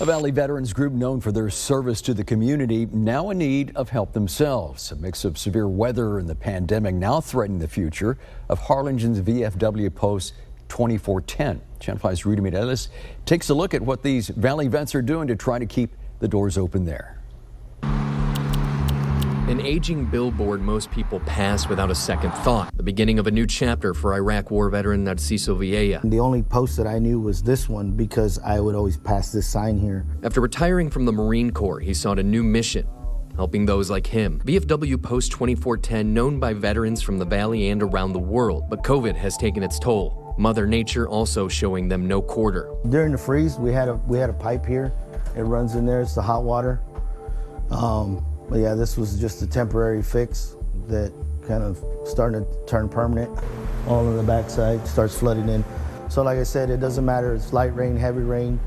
A Valley veterans group known for their service to the community, now in need of help themselves. A mix of severe weather and the pandemic now threatening the future of Harlingen's VFW Post 2410. Channel 5's Rene Capistran takes a look at what these Valley vets are doing to try to keep the doors open there. An aging billboard most people pass without a second thought. The beginning of a new chapter for Iraq war veteran Narciso Villa. The only post that I knew was this one because I would always pass this sign here. After retiring from the Marine Corps, he sought a new mission, helping those like him. VFW Post 2410, known by veterans from the Valley and around the world, but COVID has taken its toll. Mother Nature also showing them no quarter. During the freeze, we had a pipe here. It runs in there. It's the hot water. But yeah, this was just a temporary fix that kind of started to turn permanent. All on the backside starts flooding in. So like I said, it doesn't matter. It's light rain, heavy rain.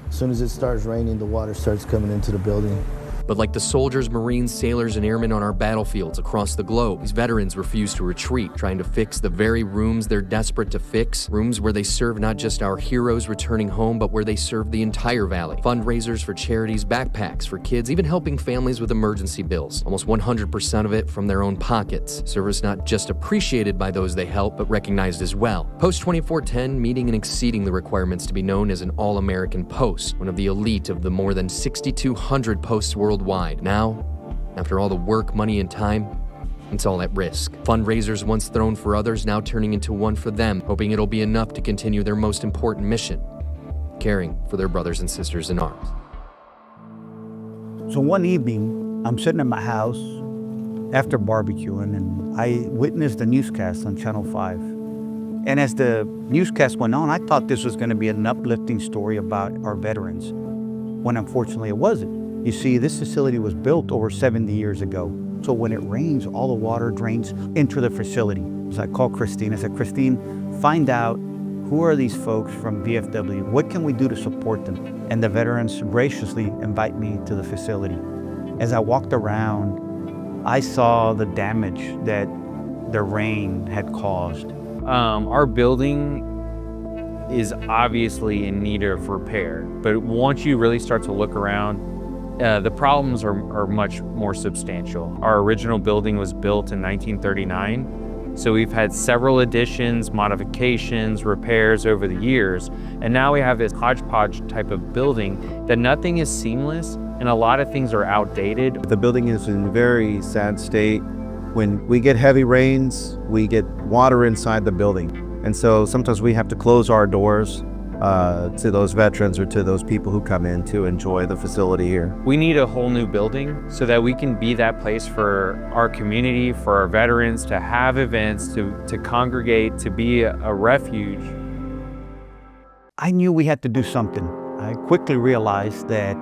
As soon as it starts raining, the water starts coming into the building. But like the soldiers, Marines, sailors, and airmen on our battlefields across the globe, these veterans refuse to retreat, trying to fix the very rooms they're desperate to fix. Rooms where they serve not just our heroes returning home, but where they serve the entire Valley. Fundraisers for charities, backpacks for kids, even helping families with emergency bills. Almost 100% of it from their own pockets. Service not just appreciated by those they help, but recognized as well. Post 2410 meeting and exceeding the requirements to be known as an all-American post, one of the elite of the more than 6,200 posts worldwide. Now, after all the work, money, and time, it's all at risk. Fundraisers once thrown for others now turning into one for them, hoping it'll be enough to continue their most important mission, caring for their brothers and sisters in arms. So one evening, I'm sitting in my house after barbecuing, and I witnessed a newscast on Channel 5. And as the newscast went on, I thought this was going to be an uplifting story about our veterans, when unfortunately it wasn't. You see, this facility was built over 70 years ago. So when it rains, all the water drains into the facility. So I called Christine. I said, Christine, find out who are these folks from VFW? What can we do to support them? And the veterans graciously invite me to the facility. As I walked around, I saw the damage that the rain had caused. Our building is obviously in need of repair, but once you really start to look around, the problems are much more substantial. Our original building was built in 1939, so we've had several additions, modifications, repairs over the years, and now we have this hodgepodge type of building that nothing is seamless and a lot of things are outdated. The building is in a very sad state. When we get heavy rains, we get water inside the building, and so sometimes we have to close our doors to those veterans or to those people who come in to enjoy the facility here. We need a whole new building so that we can be that place for our community, for our veterans to have events, to congregate, to be a refuge. I knew we had to do something. I quickly realized that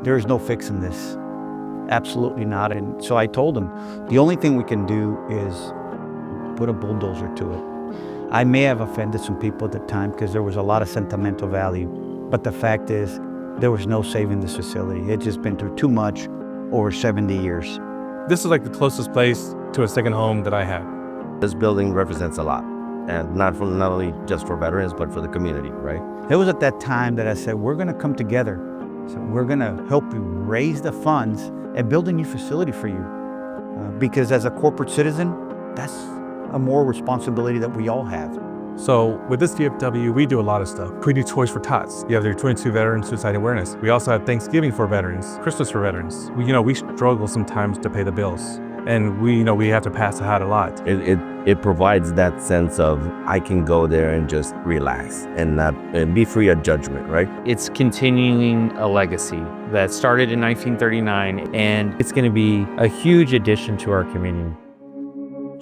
there is no fixing this. Absolutely not. And so I told them, the only thing we can do is put a bulldozer to it. I may have offended some people at the time because there was a lot of sentimental value, but the fact is there was no saving this facility. It just been through too much over 70 years. This is like the closest place to a second home that I have. This building represents a lot, and not only just for veterans, but for the community, right? It was at that time that I said, we're gonna come together. So we're gonna help you raise the funds and build a new facility for you. Because as a corporate citizen, that's a more responsibility that we all have. So with this VFW, we do a lot of stuff. We do Toys for Tots. You have the 22 Veterans Suicide Awareness. We also have Thanksgiving for veterans, Christmas for veterans. We struggle sometimes to pay the bills, and we have to pass the hat a lot. It provides that sense of I can go there and just relax and be free of judgment, right? It's continuing a legacy that started in 1939, and it's going to be a huge addition to our community.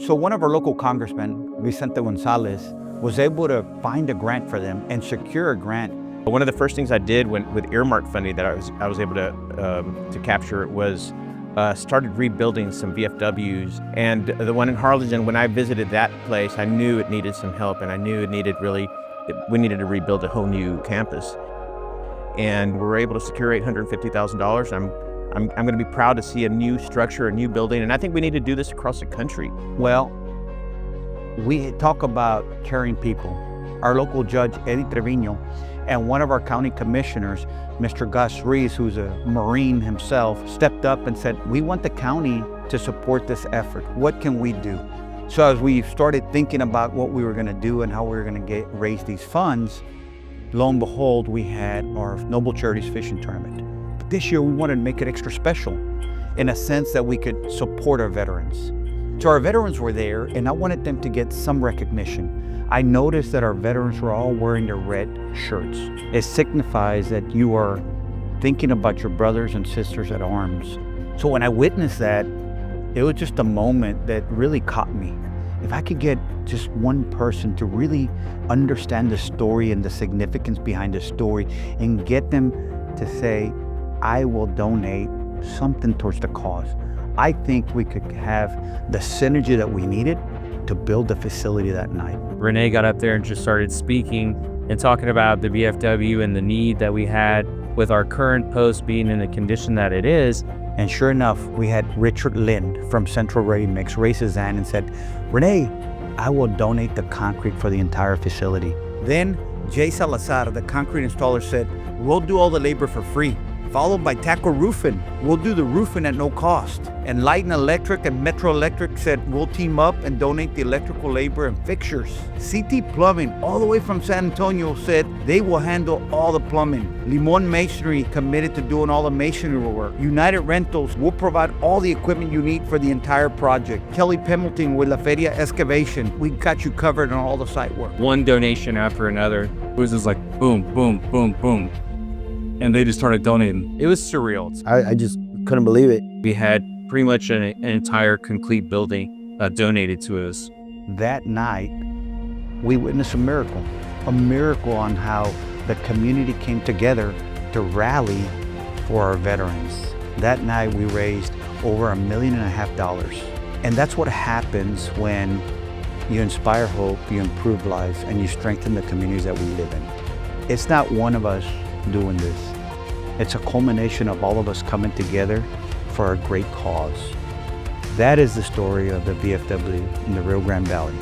So one of our local congressmen, Vicente Gonzalez, was able to find a grant for them and secure a grant. One of the first things I did with earmark funding that I was able to capture was started rebuilding some VFWs. And the one in Harlingen, when I visited that place, I knew it needed some help, and I knew we needed to rebuild a whole new campus. And we were able to secure $850,000. I'm going to be proud to see a new structure, a new building, and I think we need to do this across the country. Well, we talk about caring people. Our local judge, Eddie Trevino, And one of our county commissioners, Mr. Gus Rees, who's a Marine himself, stepped up and said, we want the county to support this effort. What can we do? So as we started thinking about what we were going to do and how we were going to raise these funds, lo and behold, we had our Noble Charities fishing tournament. But this year we wanted to make it extra special in a sense that we could support our veterans. So our veterans were there, and I wanted them to get some recognition. I noticed that our veterans were all wearing their red shirts. It signifies that you are thinking about your brothers and sisters at arms. So when I witnessed that, it was just a moment that really caught me. If I could get just one person to really understand the story and the significance behind the story and get them to say, I will donate something towards the cause, I think we could have the synergy that we needed to build the facility that night. Rene got up there and just started speaking and talking about the VFW and the need that we had with our current post being in the condition that it is. And sure enough, we had Richard Lind from Central Ready Mix raise his hand and said, Rene, I will donate the concrete for the entire facility. Then Jay Salazar, the concrete installer, said, we'll do all the labor for free. Followed by Taco Roofing. We'll do the roofing at no cost. And Light and Electric and Metro Electric said, we'll team up and donate the electrical labor and fixtures. CT Plumbing, all the way from San Antonio, said they will handle all the plumbing. Limon Masonry committed to doing all the masonry work. United Rentals will provide all the equipment you need for the entire project. Kelly Pemberton with La Feria Excavation, we got you covered on all the site work. One donation after another. It was just like boom, boom, boom, boom. And they just started donating. It was surreal. I just couldn't believe it. We had pretty much an entire complete building donated to us. That night, we witnessed a miracle on how the community came together to rally for our veterans. That night, we raised over $1.5 million. And that's what happens when you inspire hope, you improve lives, and you strengthen the communities that we live in. It's not one of us doing this. It's a culmination of all of us coming together for a great cause. That is the story of the VFW in the Rio Grande Valley.